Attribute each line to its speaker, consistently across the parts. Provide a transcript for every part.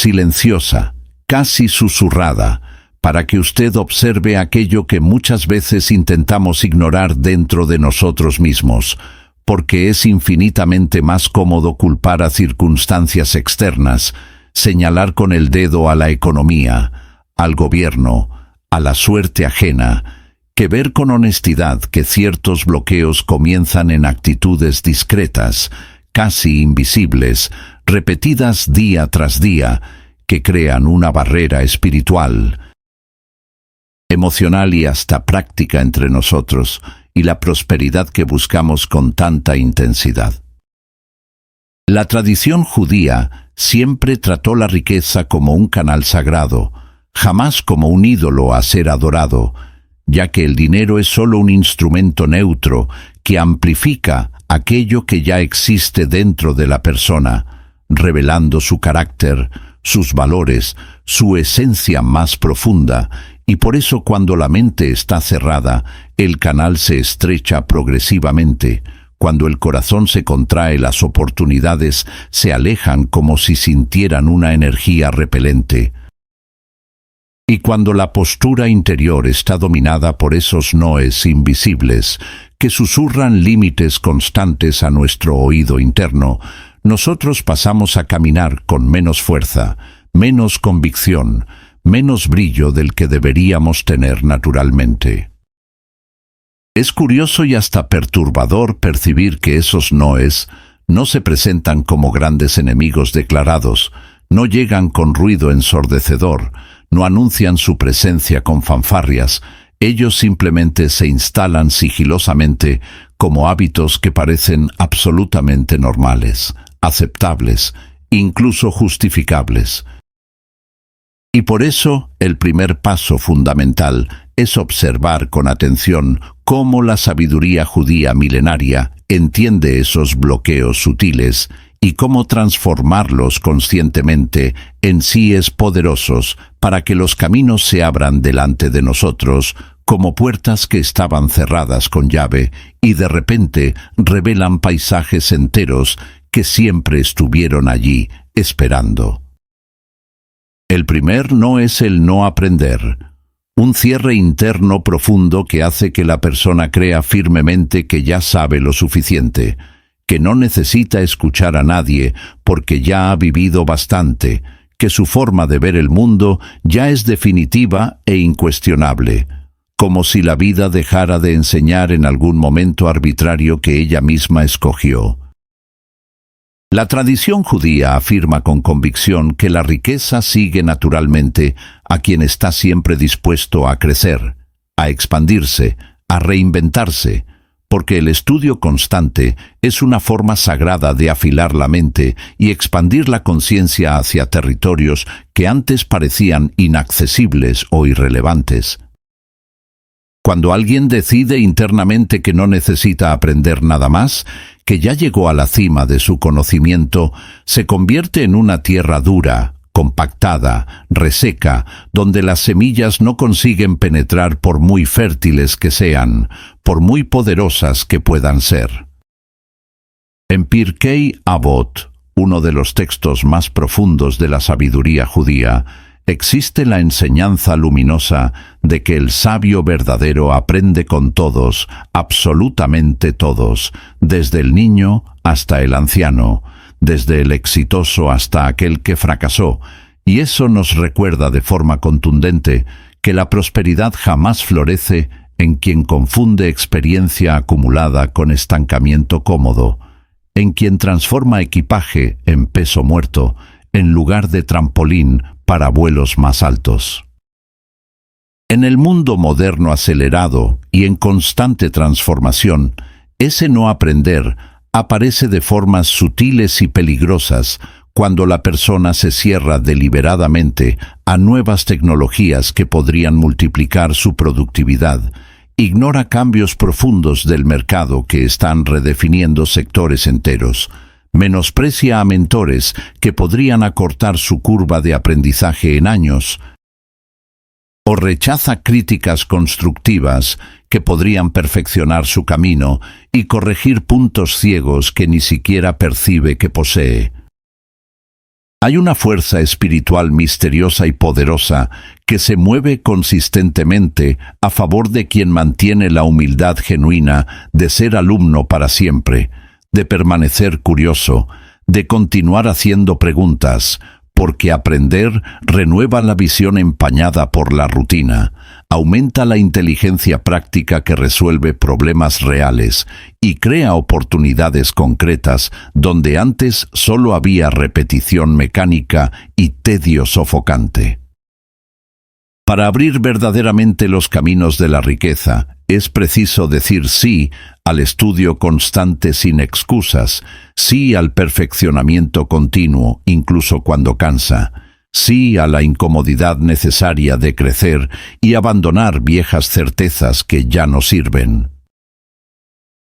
Speaker 1: silenciosa, casi susurrada, para que usted observe aquello que muchas veces intentamos ignorar dentro de nosotros mismos, porque es infinitamente más cómodo culpar a circunstancias externas, señalar con el dedo a la economía, al gobierno, a la suerte ajena, que ver con honestidad que ciertos bloqueos comienzan en actitudes discretas, casi invisibles, repetidas día tras día, que crean una barrera espiritual, emocional y hasta práctica entre nosotros y la prosperidad que buscamos con tanta intensidad. La tradición judía siempre trató la riqueza como un canal sagrado, jamás como un ídolo a ser adorado, ya que el dinero es solo un instrumento neutro que amplifica aquello que ya existe dentro de la persona, revelando su carácter, sus valores, su esencia más profunda, y por eso cuando la mente está cerrada, el canal se estrecha progresivamente. Cuando el corazón se contrae, las oportunidades se alejan como si sintieran una energía repelente. Y cuando la postura interior está dominada por esos noes invisibles, que susurran límites constantes a nuestro oído interno, nosotros pasamos a caminar con menos fuerza, menos convicción, menos brillo del que deberíamos tener naturalmente. Es curioso y hasta perturbador percibir que esos noes no se presentan como grandes enemigos declarados, no llegan con ruido ensordecedor, no anuncian su presencia con fanfarrias, ellos simplemente se instalan sigilosamente como hábitos que parecen absolutamente normales, aceptables, incluso justificables. Y por eso, el primer paso fundamental es observar con atención cómo la sabiduría judía milenaria entiende esos bloqueos sutiles y cómo transformarlos conscientemente en síes poderosos para que los caminos se abran delante de nosotros como puertas que estaban cerradas con llave y de repente revelan paisajes enteros que siempre estuvieron allí, esperando. El primer no es el no aprender, un cierre interno profundo que hace que la persona crea firmemente que ya sabe lo suficiente, que no necesita escuchar a nadie porque ya ha vivido bastante, que su forma de ver el mundo ya es definitiva e incuestionable, como si la vida dejara de enseñar en algún momento arbitrario que ella misma escogió. La tradición judía afirma con convicción que la riqueza sigue naturalmente a quien está siempre dispuesto a crecer, a expandirse, a reinventarse, porque el estudio constante es una forma sagrada de afilar la mente y expandir la conciencia hacia territorios que antes parecían inaccesibles o irrelevantes. Cuando alguien decide internamente que no necesita aprender nada más, que ya llegó a la cima de su conocimiento, se convierte en una tierra dura, compactada, reseca, donde las semillas no consiguen penetrar por muy fértiles que sean, por muy poderosas que puedan ser. En Pirkei Avot, uno de los textos más profundos de la sabiduría judía, existe la enseñanza luminosa de que el sabio verdadero aprende con todos, absolutamente todos, desde el niño hasta el anciano, desde el exitoso hasta aquel que fracasó, y eso nos recuerda de forma contundente que la prosperidad jamás florece en quien confunde experiencia acumulada con estancamiento cómodo, en quien transforma equipaje en peso muerto, en lugar de trampolín para vuelos más altos. En el mundo moderno acelerado y en constante transformación, ese no aprender aparece de formas sutiles y peligrosas cuando la persona se cierra deliberadamente a nuevas tecnologías que podrían multiplicar su productividad, ignora cambios profundos del mercado que están redefiniendo sectores enteros, menosprecia a mentores que podrían acortar su curva de aprendizaje en años, o rechaza críticas constructivas que podrían perfeccionar su camino y corregir puntos ciegos que ni siquiera percibe que posee. Hay una fuerza espiritual misteriosa y poderosa que se mueve consistentemente a favor de quien mantiene la humildad genuina de ser alumno para siempre, de permanecer curioso, de continuar haciendo preguntas, porque aprender renueva la visión empañada por la rutina, aumenta la inteligencia práctica que resuelve problemas reales y crea oportunidades concretas donde antes solo había repetición mecánica y tedio sofocante. Para abrir verdaderamente los caminos de la riqueza, es preciso decir sí al estudio constante sin excusas, sí al perfeccionamiento continuo, incluso cuando cansa, sí a la incomodidad necesaria de crecer y abandonar viejas certezas que ya no sirven.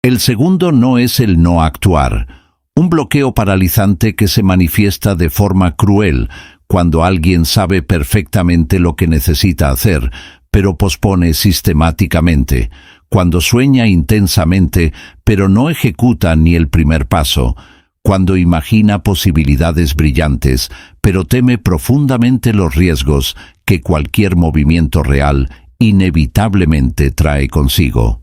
Speaker 1: El segundo no es el no actuar, un bloqueo paralizante que se manifiesta de forma cruel cuando alguien sabe perfectamente lo que necesita hacer, pero pospone sistemáticamente, cuando sueña intensamente, pero no ejecuta ni el primer paso, cuando imagina posibilidades brillantes, pero teme profundamente los riesgos que cualquier movimiento real inevitablemente trae consigo.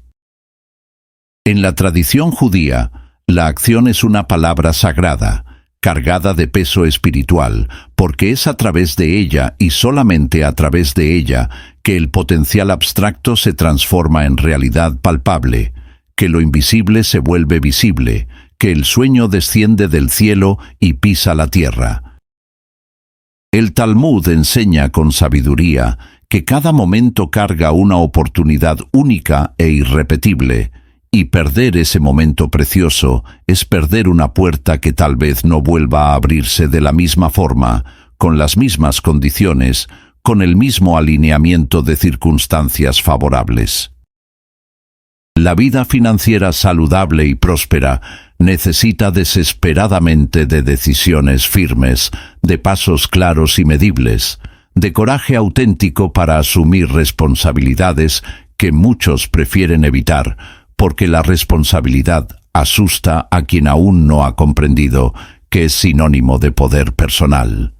Speaker 1: En la tradición judía, la acción es una palabra sagrada, cargada de peso espiritual, porque es a través de ella y solamente a través de ella que el potencial abstracto se transforma en realidad palpable, que lo invisible se vuelve visible, que el sueño desciende del cielo y pisa la tierra. El Talmud enseña con sabiduría que cada momento carga una oportunidad única e irrepetible, y perder ese momento precioso es perder una puerta que tal vez no vuelva a abrirse de la misma forma, con las mismas condiciones, con el mismo alineamiento de circunstancias favorables. La vida financiera saludable y próspera necesita desesperadamente de decisiones firmes, de pasos claros y medibles, de coraje auténtico para asumir responsabilidades que muchos prefieren evitar, porque la responsabilidad asusta a quien aún no ha comprendido que es sinónimo de poder personal.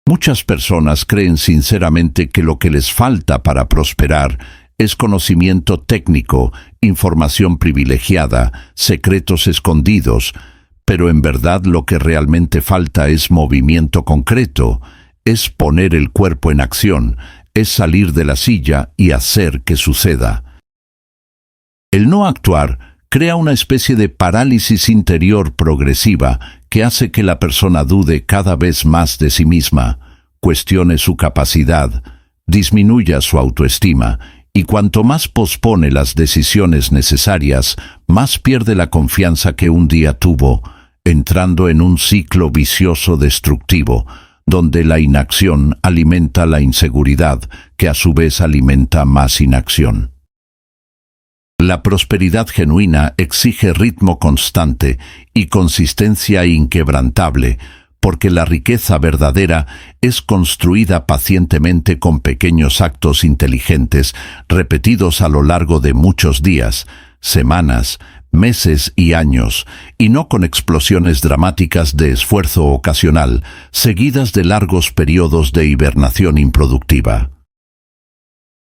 Speaker 1: Muchas personas creen sinceramente que lo que les falta para prosperar es conocimiento técnico, información privilegiada, secretos escondidos, pero en verdad lo que realmente falta es movimiento concreto, es poner el cuerpo en acción, es salir de la silla y hacer que suceda. El no actuar crea una especie de parálisis interior progresiva que hace que la persona dude cada vez más de sí misma, cuestione su capacidad, disminuya su autoestima, y cuanto más pospone las decisiones necesarias, más pierde la confianza que un día tuvo, entrando en un ciclo vicioso destructivo, donde la inacción alimenta la inseguridad, que a su vez alimenta más inacción. La prosperidad genuina exige ritmo constante y consistencia inquebrantable, porque la riqueza verdadera es construida pacientemente con pequeños actos inteligentes repetidos a lo largo de muchos días, semanas, meses y años, y no con explosiones dramáticas de esfuerzo ocasional, seguidas de largos periodos de hibernación improductiva.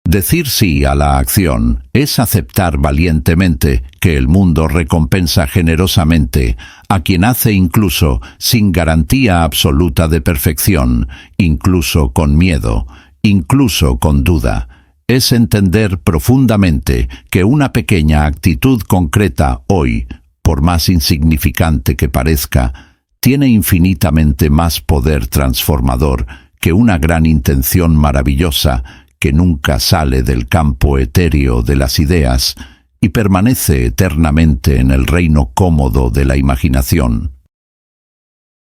Speaker 1: Decir sí a la acción es aceptar valientemente que el mundo recompensa generosamente a quien hace incluso sin garantía absoluta de perfección, incluso con miedo, incluso con duda. Es entender profundamente que una pequeña actitud concreta hoy, por más insignificante que parezca, tiene infinitamente más poder transformador que una gran intención maravillosa que nunca sale del campo etéreo de las ideas y permanece eternamente en el reino cómodo de la imaginación.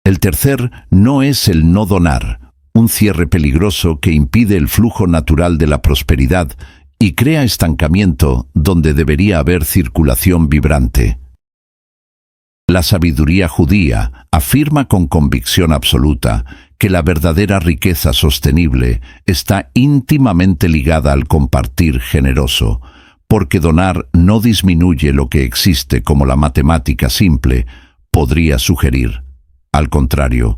Speaker 1: El tercer no es el no donar, un cierre peligroso que impide el flujo natural de la prosperidad y crea estancamiento donde debería haber circulación vibrante. La sabiduría judía afirma con convicción absoluta que la verdadera riqueza sostenible está íntimamente ligada al compartir generoso, porque donar no disminuye lo que existe como la matemática simple podría sugerir. Al contrario,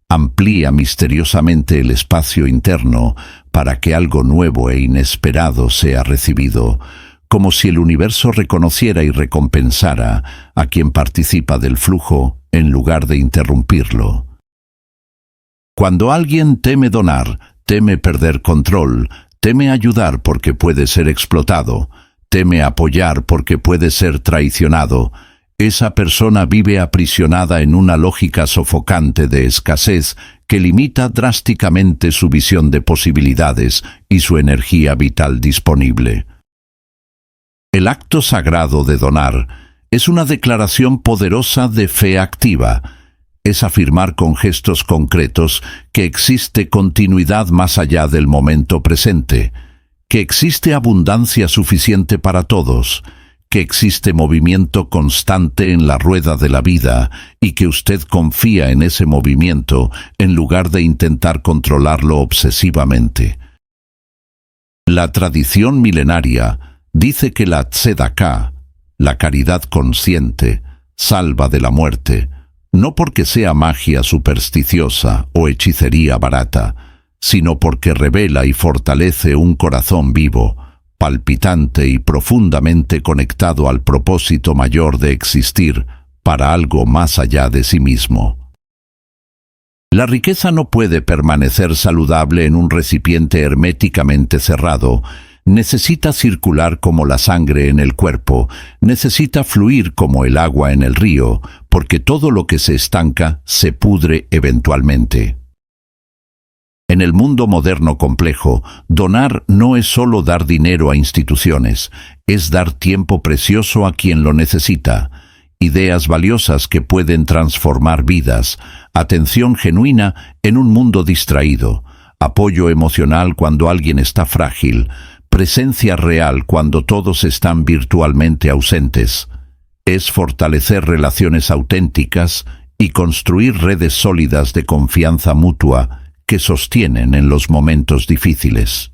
Speaker 1: amplía misteriosamente el espacio interno para que algo nuevo e inesperado sea recibido, como si el universo reconociera y recompensara a quien participa del flujo en lugar de interrumpirlo. Cuando alguien teme donar, teme perder control, teme ayudar porque puede ser explotado, teme apoyar porque puede ser traicionado, esa persona vive aprisionada en una lógica sofocante de escasez que limita drásticamente su visión de posibilidades y su energía vital disponible. El acto sagrado de donar es una declaración poderosa de fe activa. Es afirmar con gestos concretos que existe continuidad más allá del momento presente, que existe abundancia suficiente para todos, que existe movimiento constante en la rueda de la vida y que usted confía en ese movimiento en lugar de intentar controlarlo obsesivamente. La tradición milenaria dice que la tzedaká, la caridad consciente, salva de la muerte, no porque sea magia supersticiosa o hechicería barata, sino porque revela y fortalece un corazón vivo, palpitante y profundamente conectado al propósito mayor de existir para algo más allá de sí mismo. La riqueza no puede permanecer saludable en un recipiente herméticamente cerrado. Necesita circular como la sangre en el cuerpo, necesita fluir como el agua en el río, porque todo lo que se estanca se pudre eventualmente. En el mundo moderno complejo, donar no es solo dar dinero a instituciones, es dar tiempo precioso a quien lo necesita, ideas valiosas que pueden transformar vidas, atención genuina en un mundo distraído, apoyo emocional cuando alguien está frágil, presencia real cuando todos están virtualmente ausentes. Es fortalecer relaciones auténticas y construir redes sólidas de confianza mutua que sostienen en los momentos difíciles.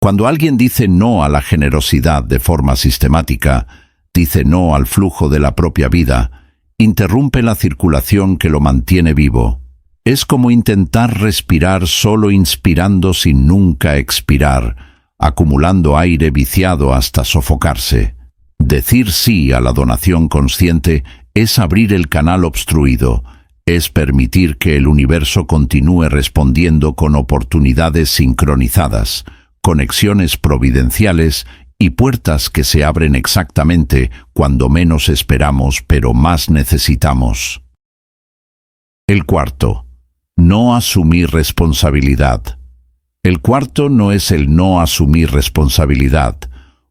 Speaker 1: Cuando alguien dice no a la generosidad de forma sistemática, dice no al flujo de la propia vida, interrumpe la circulación que lo mantiene vivo. Es como intentar respirar solo inspirando sin nunca expirar, acumulando aire viciado hasta sofocarse. Decir sí a la donación consciente es abrir el canal obstruido, es permitir que el universo continúe respondiendo con oportunidades sincronizadas, conexiones providenciales y puertas que se abren exactamente cuando menos esperamos pero más necesitamos. El cuarto, no asumir responsabilidad. El cuarto no es el no asumir responsabilidad,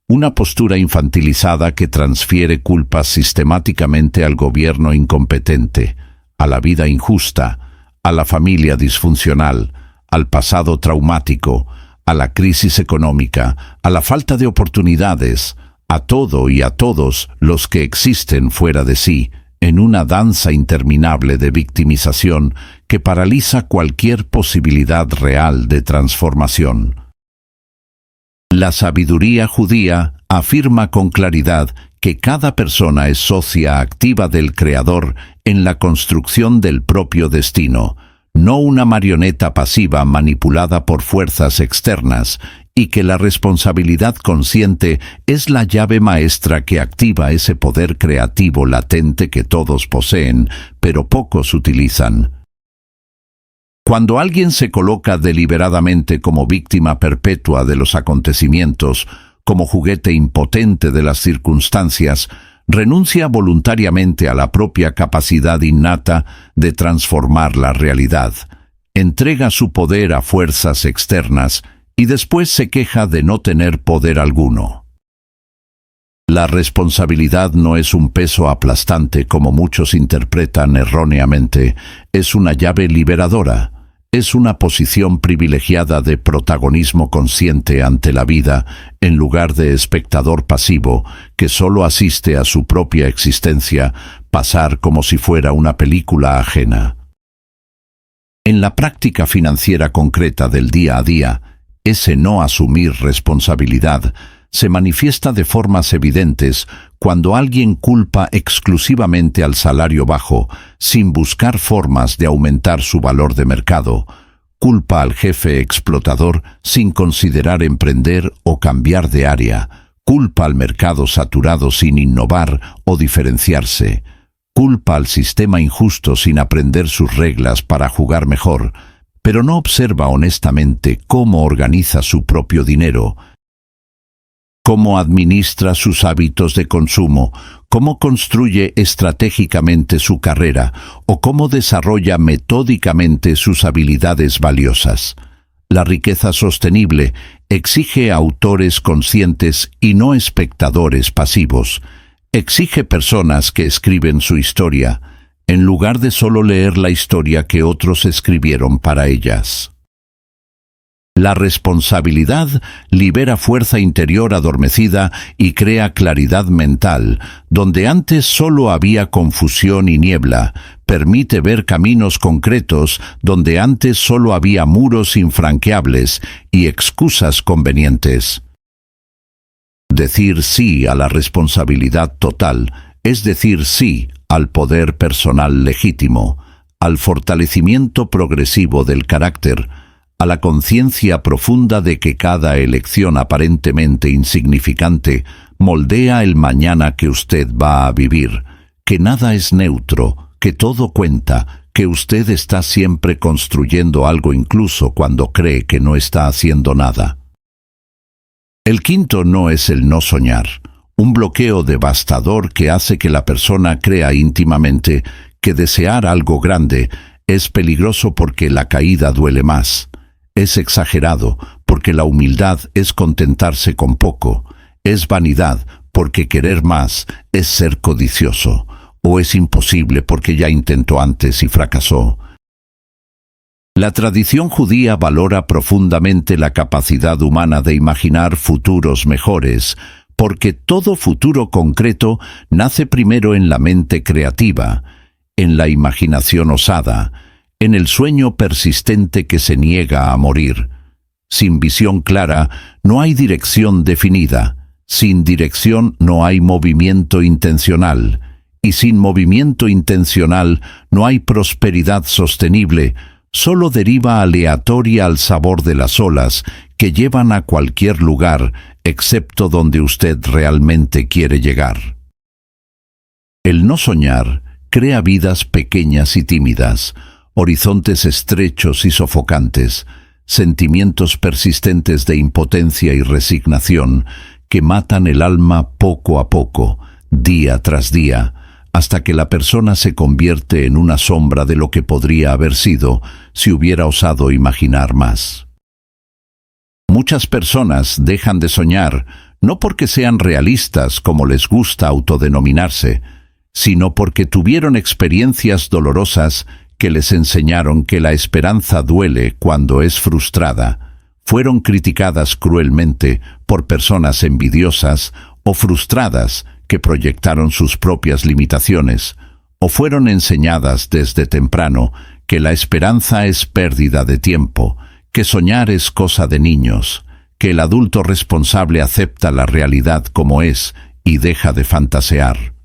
Speaker 1: una postura infantilizada que transfiere culpas sistemáticamente al gobierno incompetente, a la vida injusta, a la familia disfuncional, al pasado traumático, a la crisis económica, a la falta de oportunidades, a todo y a todos los que existen fuera de sí, en una danza interminable de victimización que paraliza cualquier posibilidad real de transformación. La sabiduría judía afirma con claridad que cada persona es socia activa del Creador en la construcción del propio destino, no una marioneta pasiva manipulada por fuerzas externas, y que la responsabilidad consciente es la llave maestra que activa ese poder creativo latente que todos poseen, pero pocos utilizan. Cuando alguien se coloca deliberadamente como víctima perpetua de los acontecimientos, como juguete impotente de las circunstancias, renuncia voluntariamente a la propia capacidad innata de transformar la realidad, entrega su poder a fuerzas externas y después se queja de no tener poder alguno. La responsabilidad no es un peso aplastante como muchos interpretan erróneamente, es una llave liberadora. Es una posición privilegiada de protagonismo consciente ante la vida, en lugar de espectador pasivo que solo asiste a su propia existencia pasar como si fuera una película ajena. En la práctica financiera concreta del día a día, ese no asumir responsabilidad se manifiesta de formas evidentes cuando alguien culpa exclusivamente al salario bajo, sin buscar formas de aumentar su valor de mercado. Culpa al jefe explotador sin considerar emprender o cambiar de área. Culpa al mercado saturado sin innovar o diferenciarse. Culpa al sistema injusto sin aprender sus reglas para jugar mejor, pero no observa honestamente cómo organiza su propio dinero, cómo administra sus hábitos de consumo, cómo construye estratégicamente su carrera o cómo desarrolla metódicamente sus habilidades valiosas. La riqueza sostenible exige autores conscientes y no espectadores pasivos. Exige personas que escriben su historia, en lugar de solo leer la historia que otros escribieron para ellas. La responsabilidad libera fuerza interior adormecida y crea claridad mental, donde antes solo había confusión y niebla. Permite ver caminos concretos donde antes solo había muros infranqueables y excusas convenientes. Decir sí a la responsabilidad total es decir sí al poder personal legítimo, al fortalecimiento progresivo del carácter, a la conciencia profunda de que cada elección aparentemente insignificante moldea el mañana que usted va a vivir, que nada es neutro, que todo cuenta, que usted está siempre construyendo algo incluso cuando cree que no está haciendo nada. El quinto no es el no soñar, un bloqueo devastador que hace que la persona crea íntimamente que desear algo grande es peligroso porque la caída duele más. Es exagerado porque la humildad es contentarse con poco. Es vanidad porque querer más es ser codicioso. O es imposible porque ya intentó antes y fracasó. La tradición judía valora profundamente la capacidad humana de imaginar futuros mejores, porque todo futuro concreto nace primero en la mente creativa, en la imaginación osada, en el sueño persistente que se niega a morir. Sin visión clara, no hay dirección definida. Sin dirección no hay movimiento intencional. Y sin movimiento intencional no hay prosperidad sostenible, solo deriva aleatoria al sabor de las olas que llevan a cualquier lugar, excepto donde usted realmente quiere llegar. El no soñar crea vidas pequeñas y tímidas, horizontes estrechos y sofocantes, sentimientos persistentes de impotencia y resignación que matan el alma poco a poco, día tras día, hasta que la persona se convierte en una sombra de lo que podría haber sido si hubiera osado imaginar más. Muchas personas dejan de soñar no porque sean realistas como les gusta autodenominarse, sino porque tuvieron experiencias dolorosas que les enseñaron que la esperanza duele cuando es frustrada. Fueron criticadas cruelmente por personas envidiosas o frustradas que proyectaron sus propias limitaciones, o fueron enseñadas desde temprano que la esperanza es pérdida de tiempo, que soñar es cosa de niños, que el adulto responsable acepta la realidad como es y deja de fantasear.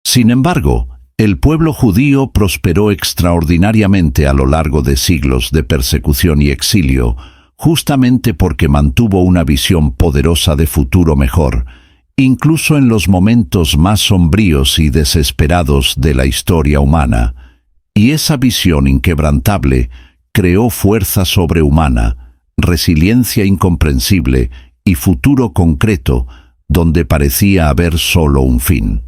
Speaker 1: Sin embargo, el pueblo judío prosperó extraordinariamente a lo largo de siglos de persecución y exilio, justamente porque mantuvo una visión poderosa de futuro mejor, incluso en los momentos más sombríos y desesperados de la historia humana. Y esa visión inquebrantable creó fuerza sobrehumana, resiliencia incomprensible y futuro concreto donde parecía haber solo un fin.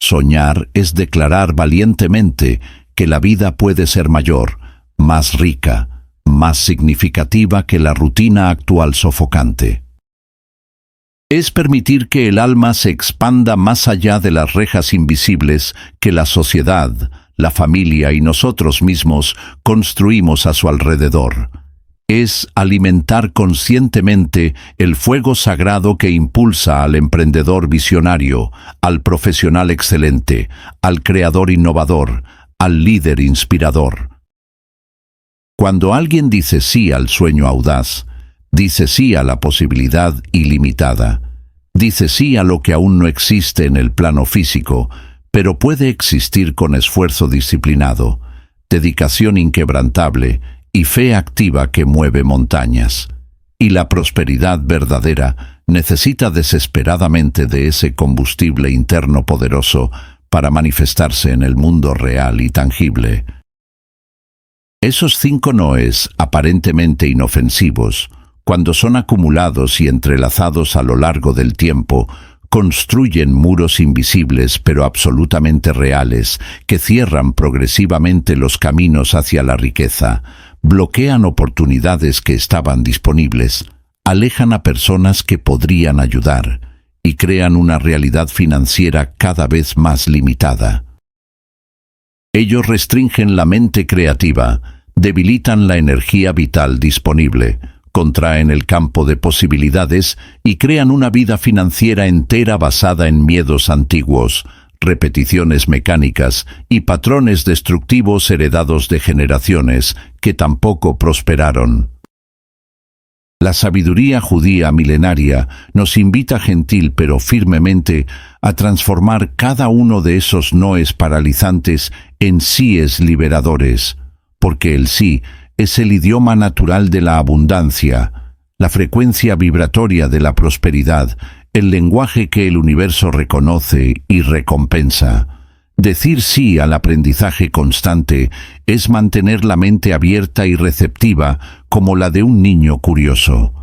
Speaker 1: Soñar es declarar valientemente que la vida puede ser mayor, más rica, más significativa que la rutina actual sofocante. Es permitir que el alma se expanda más allá de las rejas invisibles que la sociedad, la familia y nosotros mismos construimos a su alrededor. Es alimentar conscientemente el fuego sagrado que impulsa al emprendedor visionario, al profesional excelente, al creador innovador, al líder inspirador. Cuando alguien dice sí al sueño audaz, Dice sí a la posibilidad ilimitada. Dice sí a lo que aún no existe en el plano físico, pero puede existir con esfuerzo disciplinado, dedicación inquebrantable y fe activa que mueve montañas. Y la prosperidad verdadera necesita desesperadamente de ese combustible interno poderoso para manifestarse en el mundo real y tangible. Esos 5 noes, aparentemente inofensivos, cuando son acumulados y entrelazados a lo largo del tiempo, construyen muros invisibles pero absolutamente reales que cierran progresivamente los caminos hacia la riqueza, bloquean oportunidades que estaban disponibles, alejan a personas que podrían ayudar y crean una realidad financiera cada vez más limitada. Ellos restringen la mente creativa, debilitan la energía vital disponible, contraen el campo de posibilidades y crean una vida financiera entera basada en miedos antiguos, repeticiones mecánicas y patrones destructivos heredados de generaciones que tampoco prosperaron. La sabiduría judía milenaria nos invita gentil pero firmemente a transformar cada uno de esos noes paralizantes en síes liberadores, porque el sí es el idioma natural de la abundancia, la frecuencia vibratoria de la prosperidad, el lenguaje que el universo reconoce y recompensa. Decir sí al aprendizaje constante es mantener la mente abierta y receptiva como la de un niño curioso.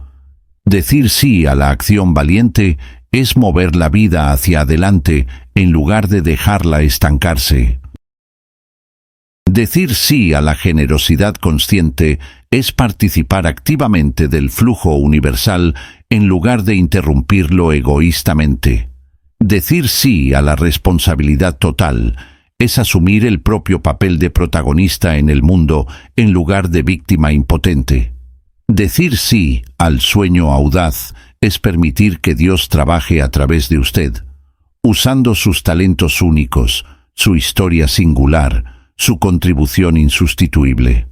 Speaker 1: Decir sí a la acción valiente es mover la vida hacia adelante en lugar de dejarla estancarse. Decir sí a la generosidad consciente es participar activamente del flujo universal en lugar de interrumpirlo egoístamente. Decir sí a la responsabilidad total es asumir el propio papel de protagonista en el mundo en lugar de víctima impotente. Decir sí al sueño audaz es permitir que Dios trabaje a través de usted, usando sus talentos únicos, su historia singular, su contribución insustituible.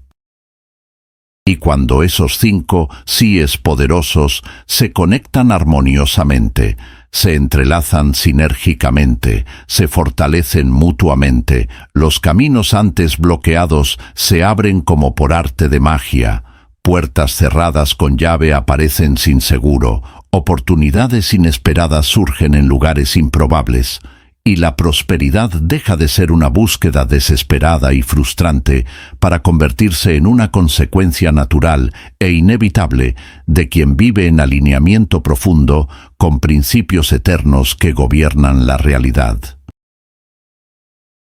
Speaker 1: Y cuando esos 5 síes poderosos se conectan armoniosamente, se entrelazan sinérgicamente, se fortalecen mutuamente, los caminos antes bloqueados se abren como por arte de magia, puertas cerradas con llave aparecen sin seguro, oportunidades inesperadas surgen en lugares improbables, y la prosperidad deja de ser una búsqueda desesperada y frustrante para convertirse en una consecuencia natural e inevitable de quien vive en alineamiento profundo con principios eternos que gobiernan la realidad.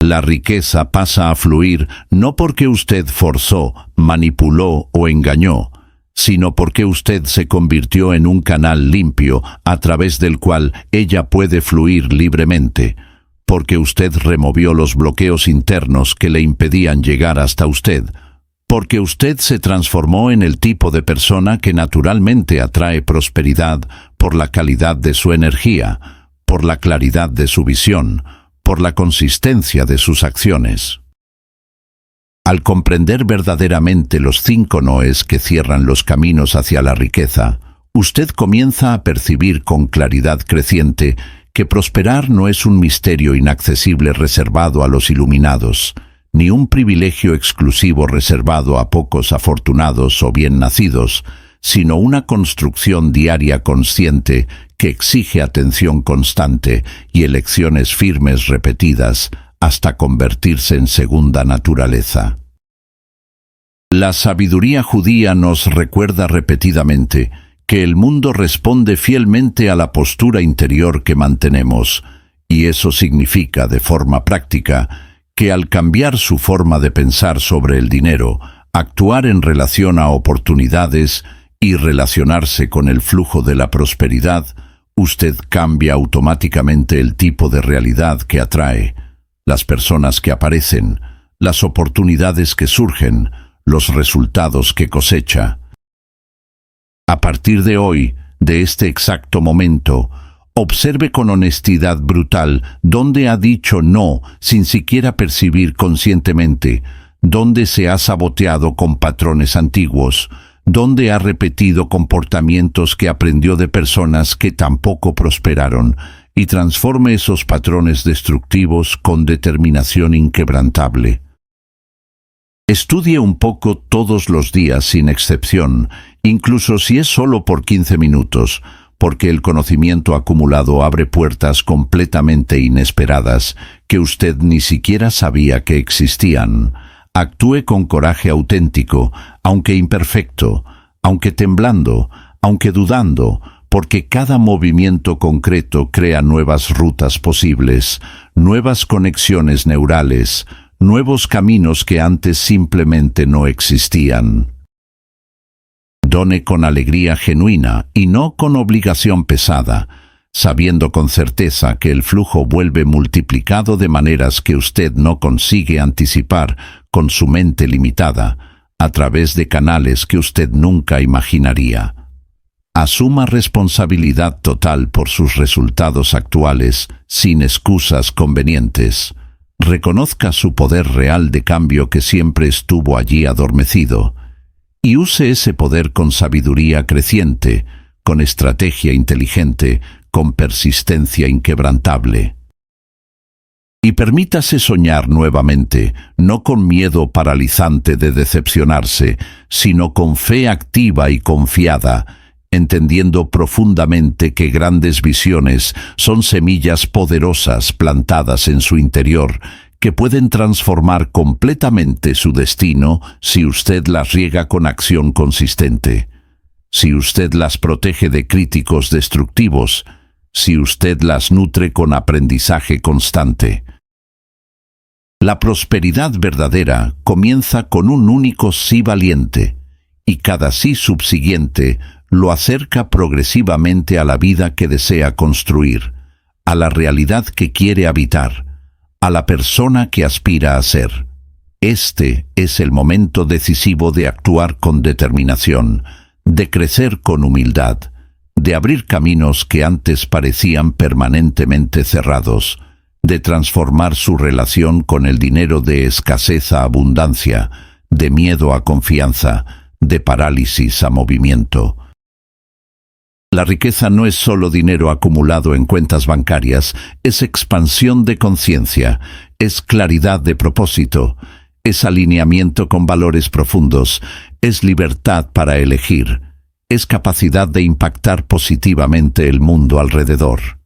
Speaker 1: La riqueza pasa a fluir no porque usted forzó, manipuló o engañó, sino porque usted se convirtió en un canal limpio a través del cual ella puede fluir libremente, porque usted removió los bloqueos internos que le impedían llegar hasta usted, porque usted se transformó en el tipo de persona que naturalmente atrae prosperidad por la calidad de su energía, por la claridad de su visión, por la consistencia de sus acciones. Al comprender verdaderamente los 5 noes que cierran los caminos hacia la riqueza, usted comienza a percibir con claridad creciente que prosperar no es un misterio inaccesible reservado a los iluminados, ni un privilegio exclusivo reservado a pocos afortunados o bien nacidos, sino una construcción diaria consciente que exige atención constante y elecciones firmes repetidas hasta convertirse en segunda naturaleza. La sabiduría judía nos recuerda repetidamente que el mundo responde fielmente a la postura interior que mantenemos, y eso significa, de forma práctica, que al cambiar su forma de pensar sobre el dinero, actuar en relación a oportunidades y relacionarse con el flujo de la prosperidad, usted cambia automáticamente el tipo de realidad que atrae, las personas que aparecen, las oportunidades que surgen, los resultados que cosecha. A partir de hoy, de este exacto momento, observe con honestidad brutal dónde ha dicho no sin siquiera percibir conscientemente, dónde se ha saboteado con patrones antiguos, ¿Dónde ha repetido comportamientos que aprendió de personas que tampoco prosperaron y transforme esos patrones destructivos con determinación inquebrantable? Estudie un poco todos los días sin excepción, incluso si es solo por 15 minutos, porque el conocimiento acumulado abre puertas completamente inesperadas que usted ni siquiera sabía que existían. Actúe con coraje auténtico, aunque imperfecto, aunque temblando, aunque dudando, porque cada movimiento concreto crea nuevas rutas posibles, nuevas conexiones neurales, nuevos caminos que antes simplemente no existían. Done con alegría genuina y no con obligación pesada, sabiendo con certeza que el flujo vuelve multiplicado de maneras que usted no consigue anticipar con su mente limitada, a través de canales que usted nunca imaginaría. Asuma responsabilidad total por sus resultados actuales, sin excusas convenientes. Reconozca su poder real de cambio que siempre estuvo allí adormecido, y use ese poder con sabiduría creciente, con estrategia inteligente, con persistencia inquebrantable. Y permítase soñar nuevamente, no con miedo paralizante de decepcionarse, sino con fe activa y confiada, entendiendo profundamente que grandes visiones son semillas poderosas plantadas en su interior, que pueden transformar completamente su destino si usted las riega con acción consistente, si usted las protege de críticos destructivos, si usted las nutre con aprendizaje constante. La prosperidad verdadera comienza con un único sí valiente, y cada sí subsiguiente lo acerca progresivamente a la vida que desea construir, a la realidad que quiere habitar, a la persona que aspira a ser. Este es el momento decisivo de actuar con determinación, de crecer con humildad, de abrir caminos que antes parecían permanentemente cerrados, de transformar su relación con el dinero de escasez a abundancia, de miedo a confianza, de parálisis a movimiento. La riqueza no es solo dinero acumulado en cuentas bancarias, es expansión de conciencia, es claridad de propósito, es alineamiento con valores profundos, es libertad para elegir, es capacidad de impactar positivamente el mundo alrededor.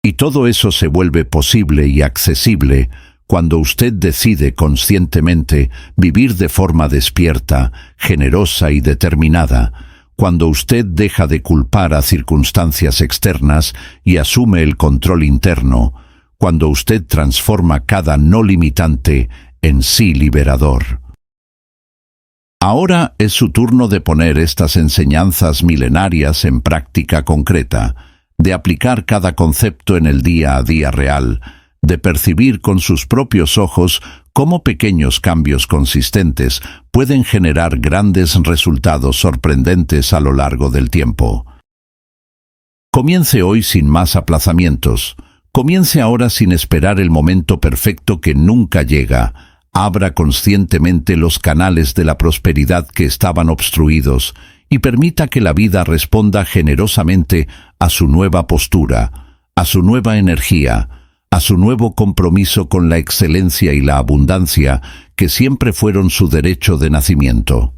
Speaker 1: Y todo eso se vuelve posible y accesible cuando usted decide conscientemente vivir de forma despierta, generosa y determinada, cuando usted deja de culpar a circunstancias externas y asume el control interno, cuando usted transforma cada no limitante en sí liberador. Ahora es su turno de poner estas enseñanzas milenarias en práctica concreta, de aplicar cada concepto en el día a día real, de percibir con sus propios ojos cómo pequeños cambios consistentes pueden generar grandes resultados sorprendentes a lo largo del tiempo. Comience hoy sin más aplazamientos. Comience ahora sin esperar el momento perfecto que nunca llega. Abra conscientemente los canales de la prosperidad que estaban obstruidos y permita que la vida responda generosamente a su nueva postura, a su nueva energía, a su nuevo compromiso con la excelencia y la abundancia que siempre fueron su derecho de nacimiento.